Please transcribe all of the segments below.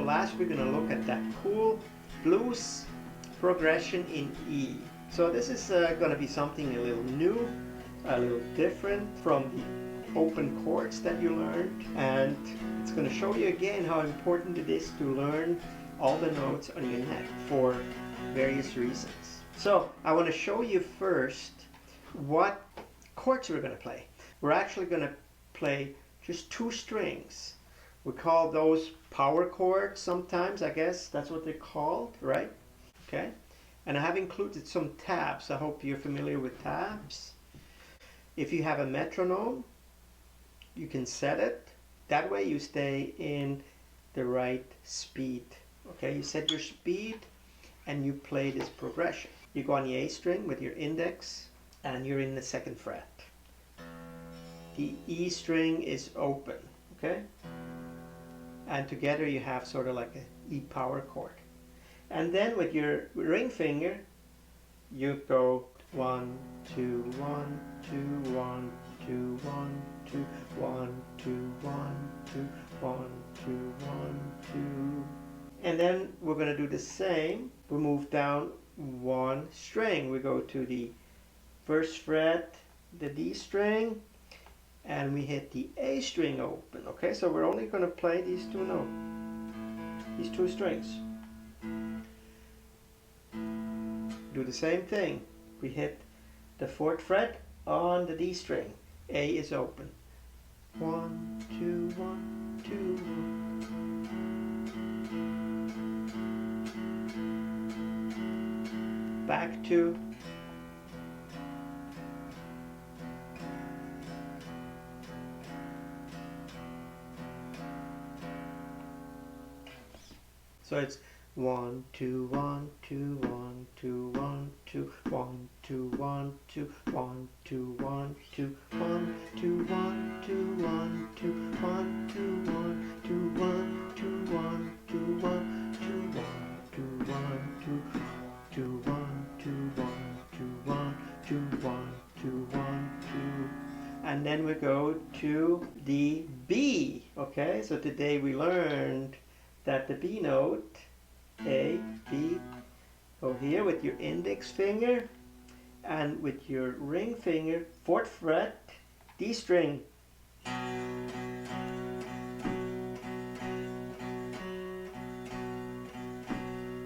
last we're going to look at that cool blues progression in E. So this is going to be something a little new, a little different from the open chords that you learned, and it's going to show you again how important it is to learn all the notes on your neck for various reasons. So I want to show you first what chords we're going to play. We're actually going to play just 2 strings. We call those power chords sometimes, I guess that's what they're called, right? Okay. And I have included some tabs. I hope you're familiar with tabs. If you have a metronome, you can set it. That way you stay in the right speed. Okay, you set your speed and you play this progression. You go on the A string with your index and you're in the 2nd fret. The E string is open, okay? And together you have sort of like a E power chord. And then with your ring finger, you go 1, 2, 1, 2, 1, 2, 1, 2, 1, 2, 1, 2, 1, 2, 1, 2. And then we're going to do the same. We move down 1 string. We go to the 1st fret, the D string, and we hit the A string open. Okay, so we're only going to play these 2 notes, these 2 strings. Do the same thing. We hit the 4th fret on the D string. A is open. 1, 2, 1, 2, 1. Back to so it's 1, 2, 1, 2, 1, 2, 1, 2, 1, 2, 1, 2, 1, 2, 1, 2, 1, 2, 1, 2, 1, 2, 1, 2, 1, 2, 1, 2, 1, 2, 1, 2, 1, 2, 1, 2, 2, 1, 2, 1, 2, 1, 2, 1, 2, 1, 2. And then we go to the B. Okay, so today we learned that the B note, A, B, go here with your index finger and with your ring finger, 4th fret, D string.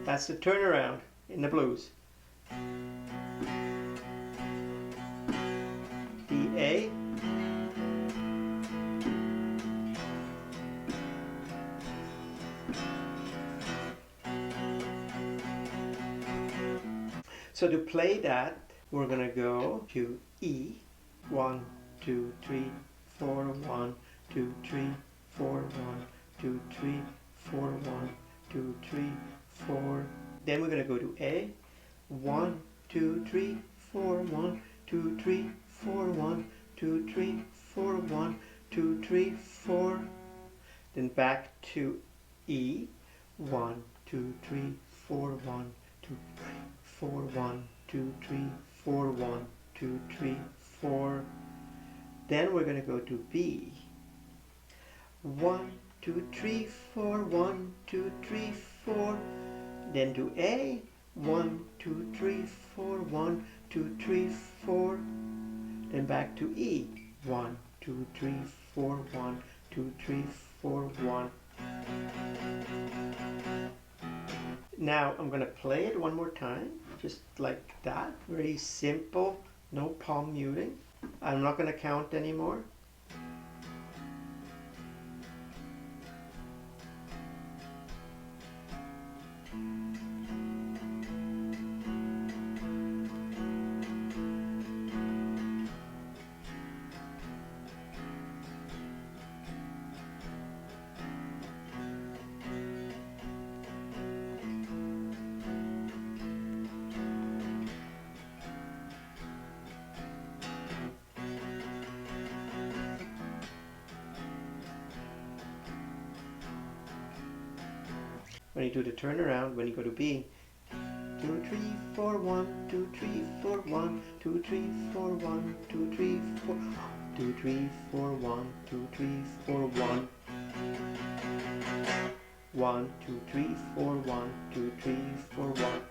That's the turnaround in the blues. The A, so to play that, we're going to go to E. 1, 2, 3, 4, 1, 2, 3, 4, 1, 2, 3, 4, 1, 2, 3, 4. Then we're going to go to A. 1, 2, 3, 4, 1, 2, 3, 4, 1, 2, 3, 4, 1, 2, 3, 4. Then back to E. 1, 2, 3, 4, 1, 2, 3, 4, 1, 2, 3, 4, 1, 2, 3, 4. Then we're going to go to B. 1, 2, 3, 4, 1, 2, 3, 4. Then to A. 1, 2, 3, 4, 1, 2, 3, 4. Then back to E. 1, 2, 3, 4, 1, 2, 3, 4, 1. Now I'm going to play it one more time, just like that. Very simple, no palm muting. I'm not going to count anymore. When you do the turnaround, when you go to B, 2, 3, 4, 1, 2, 3, 4, 1, 2, 3, 4, 1, 2, 3, 4, 2, 3, 4, 1, 2, 3, 4, 1. 1, 2, 3, 4, 1, 2, 3, 4, 1.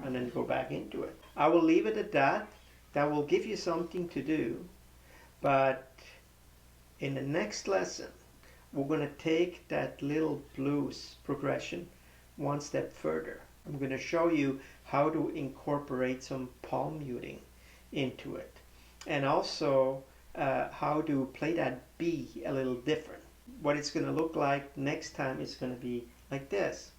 And then go back into it. I will leave it at that. That will give you something to do. But in the next lesson, we're going to take that little blues progression one step further. I'm going to show you how to incorporate some palm muting into it. And also how to play that B a little different. What it's going to look like next time is going to be like this.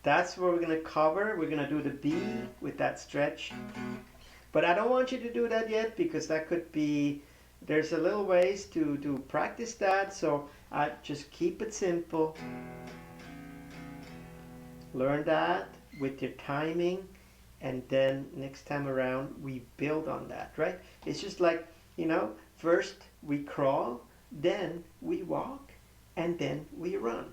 That's where we're going to cover. We're going to do the B with that stretch. But I don't want you to do that yet because that could be, there's a little ways to practice that. So I just keep it simple. Learn that with your timing. And then next time around, we build on that, right? It's just like, first we crawl, then we walk, and then we run.